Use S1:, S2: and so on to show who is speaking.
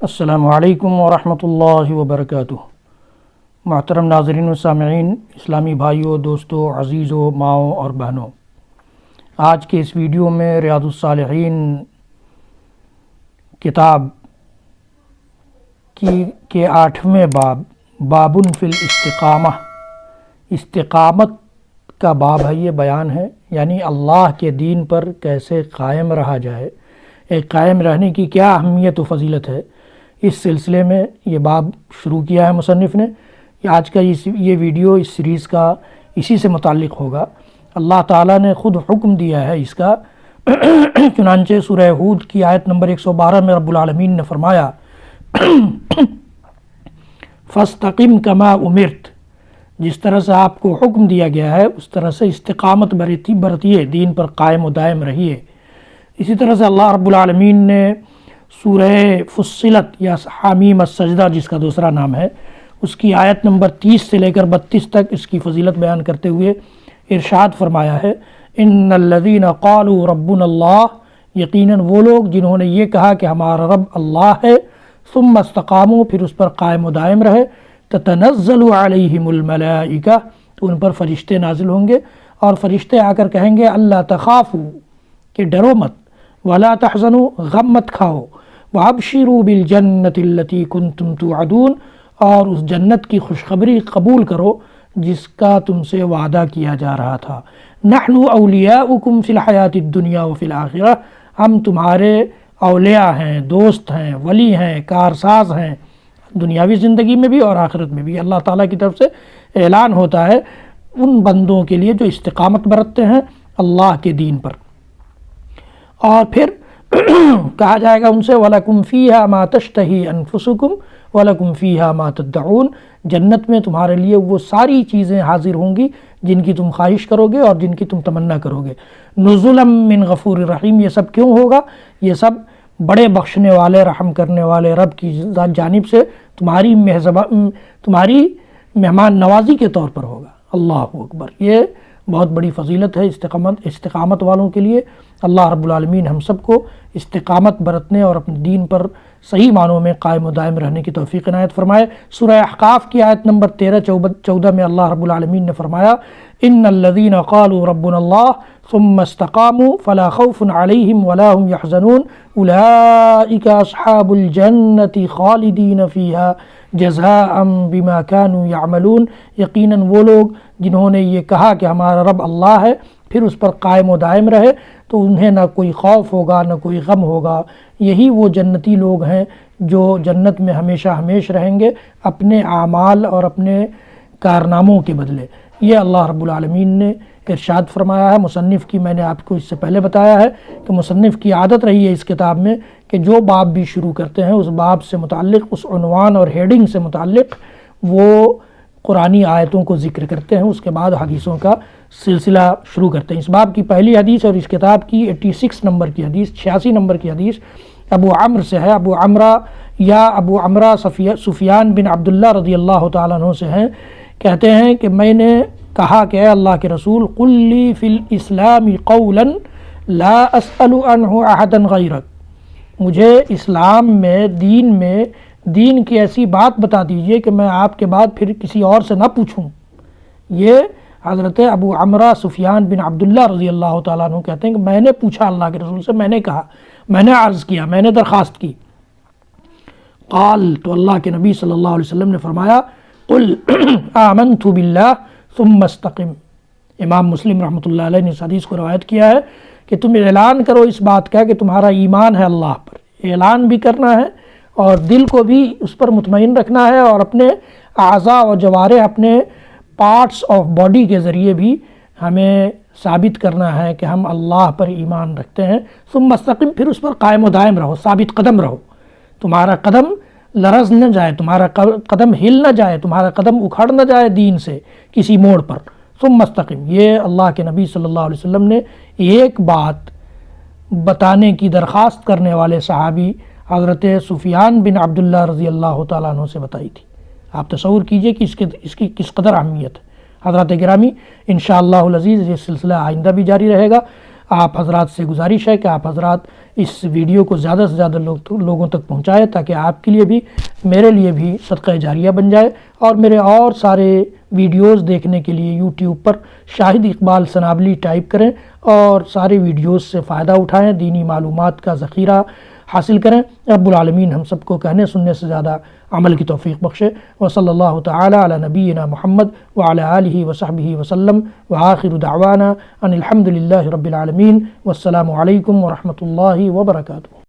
S1: السلام علیکم ورحمۃ اللہ وبرکاتہ۔ محترم ناظرین و سامعین، اسلامی بھائیوں، دوستوں، عزیزوں، ماؤں اور بہنوں، آج کے اس ویڈیو میں ریاض الصالحین کتاب کے 8ویں باب فی الاستقامہ، استقامت کا باب ہے، یہ بیان ہے، یعنی اللہ کے دین پر کیسے قائم رہا جائے، ایک قائم رہنے کی کیا اہمیت و فضیلت ہے، اس سلسلے میں یہ باب شروع کیا ہے مصنف نے۔ آج کا یہ ویڈیو اس سیریز کا اسی سے متعلق ہوگا۔ اللہ تعالیٰ نے خود حکم دیا ہے اس کا، چنانچہ سورہ ہود کی آیت نمبر 112 میں رب العالمین نے فرمایا فَاسْتَقِمْ كَمَا أُمِرْتَ، جس طرح سے آپ کو حکم دیا گیا ہے اس طرح سے استقامت برتیے، دین پر قائم و دائم رہیے۔ اسی طرح سے اللہ رب العالمین نے سورہ فصلت یا حامیم السجدہ جس کا دوسرا نام ہے، اس کی آیت نمبر 30 سے لے کر 32 تک اس کی فضیلت بیان کرتے ہوئے ارشاد فرمایا ہے ان الذین قالوا ربنا اللہ، یقیناً وہ لوگ جنہوں نے یہ کہا کہ ہمارا رب اللہ ہے، ثم استقاموا، پھر اس پر قائم و دائم رہے، تتنزل علیہم الملائکہ، تو ان پر فرشتے نازل ہوں گے اور فرشتے آ کر کہیں گے اللہ تخافوا، کہ ڈرو مت، ولا تحزنوا، غم مت کھاؤ، وابشروا بالجنۃ التی کنتم توعدون، اور اس جنت کی خوشخبری قبول کرو جس کا تم سے وعدہ کیا جا رہا تھا۔ نحن اولیاؤکم فی الحیاۃ الدنیا وفی الآخرہ، ہم تمہارے اولیاء ہیں، دوست ہیں، ولی ہیں، کارساز ہیں، دنیاوی زندگی میں بھی اور آخرت میں بھی۔ اللہ تعالیٰ کی طرف سے اعلان ہوتا ہے ان بندوں کے لیے جو استقامت برتتے ہیں اللہ کے دین پر، اور پھر کہا جائے گا ان سے وَلَكُمْ فِيهَا مَا تَشْتَهِي أَنفُسُكُمْ وَلَكُمْ فِيهَا مَا تَدَّعُونَ، جنت میں تمہارے لیے وہ ساری چیزیں حاضر ہوں گی جن کی تم خواہش کرو گے اور جن کی تم تمنا کرو گے۔ نُزُلًا مِّن غَفُورٍ رَحِيمٍ، یہ سب کیوں ہوگا؟ یہ سب بڑے بخشنے والے، رحم کرنے والے رب کی جانب سے تمہاری مہمان نوازی کے طور پر ہوگا۔ اللہ اکبر، یہ بہت بڑی فضیلت ہے استقامت والوں کے لیے۔ اللہ رب العالمین ہم سب کو استقامت برتنے اور اپنے دین پر صحیح معنوں میں قائم و دائم رہنے کی توفیق عنایت فرمائے۔ سورہ احقاف کی آیت نمبر 13-14 میں اللہ رب العالمین نے فرمایا ان الذین قالوا ربنا اللہ ثم استقاموا فلا خوف علیہم ولا هم يحزنون اولئک اصحاب الجنۃ خالدین فیہا جزاء بما كانوا يعملون، یقیناً وہ لوگ جنہوں نے یہ کہا کہ ہمارا رب اللہ ہے پھر اس پر قائم و دائم رہے تو انہیں نہ کوئی خوف ہوگا نہ کوئی غم ہوگا، یہی وہ جنتی لوگ ہیں جو جنت میں ہمیشہ ہمیشہ رہیں گے اپنے اعمال اور اپنے کارناموں کے بدلے۔ یہ اللہ رب العالمین نے ارشاد فرمایا ہے۔ مصنف کی، میں نے آپ کو اس سے پہلے بتایا ہے کہ مصنف کی عادت رہی ہے اس کتاب میں کہ جو باب بھی شروع کرتے ہیں اس باب سے متعلق، اس عنوان اور ہیڈنگ سے متعلق وہ قرآنی آیتوں کو ذکر کرتے ہیں، اس کے بعد حدیثوں کا سلسلہ شروع کرتے ہیں۔ اس باب کی پہلی حدیث اور اس کتاب کی 86 نمبر کی حدیث، 86 نمبر کی حدیث ابو عمرو سے ہے۔ ابو عمرہ سفیان بن عبداللہ رضی اللہ تعالیٰ عنہ سے ہیں، کہتے ہیں کہ میں نے کہا کہ اے اللہ کے رسول قل لی فی الاسلام قولا لا اسأل عنہ احدا غیرک، مجھے اسلام میں دین کی ایسی بات بتا دیجئے کہ میں آپ کے بعد پھر کسی اور سے نہ پوچھوں۔ یہ حضرت ابو عمرہ سفیان بن عبداللہ رضی اللہ تعالیٰ عنہ کہتے ہیں کہ میں نے پوچھا اللہ کے رسول سے، میں نے کہا، میں نے عرض کیا، میں نے درخواست کی۔ قال، تو اللہ کے نبی صلی اللہ علیہ وسلم نے فرمایا قل آمنت باللہ ثم استقم۔ امام مسلم رحمۃ اللہ علیہ نے اس حدیث کو روایت کیا ہے کہ تم اعلان کرو اس بات کا کہ تمہارا ایمان ہے اللہ پر، اعلان بھی کرنا ہے اور دل کو بھی اس پر مطمئن رکھنا ہے، اور اپنے اعضاء و جوارح، اپنے پارٹس آف باڈی کے ذریعے بھی ہمیں ثابت کرنا ہے کہ ہم اللہ پر ایمان رکھتے ہیں۔ ثم استقم، پھر اس پر قائم و دائم رہو، ثابت قدم رہو، تمہارا قدم لرز نہ جائے، تمہارا قدم ہل نہ جائے، تمہارا قدم اکھڑ نہ جائے دین سے کسی موڑ پر۔ ثم استقم، یہ اللہ کے نبی صلی اللہ علیہ وسلم نے ایک بات بتانے کی درخواست کرنے والے صحابی حضرت سفیان بن عبداللہ رضی اللہ تعالیٰ عنہ سے بتائی تھی۔ آپ تصور کیجئے کہ اس کی کس قدر اہمیت ہے۔ حضرات گرامی، انشاءاللہ العزیز یہ سلسلہ آئندہ بھی جاری رہے گا۔ آپ حضرات سے گزارش ہے کہ آپ حضرات اس ویڈیو کو زیادہ سے زیادہ لوگوں تک پہنچائے تاکہ آپ کے لیے بھی میرے لیے بھی صدقہ جاریہ بن جائے، اور میرے اور سارے ویڈیوز دیکھنے کے لیے یوٹیوب پر شاہد اقبال سنابلی ٹائپ کریں اور سارے ویڈیوز سے فائدہ اٹھائیں، دینی معلومات کا ذخیرہ حاصل کریں۔ رب العالمین ہم سب کو کہنے سننے سے زیادہ عمل کی توفیق بخشے۔ وصلی اللہ تعالی علی نبینا محمد وعلی آلہ وصحبہ وسلم، وآخر دعوانا ان الحمد للہ رب العالمین، والسلام علیکم ورحمۃ اللہ وبرکاتہ۔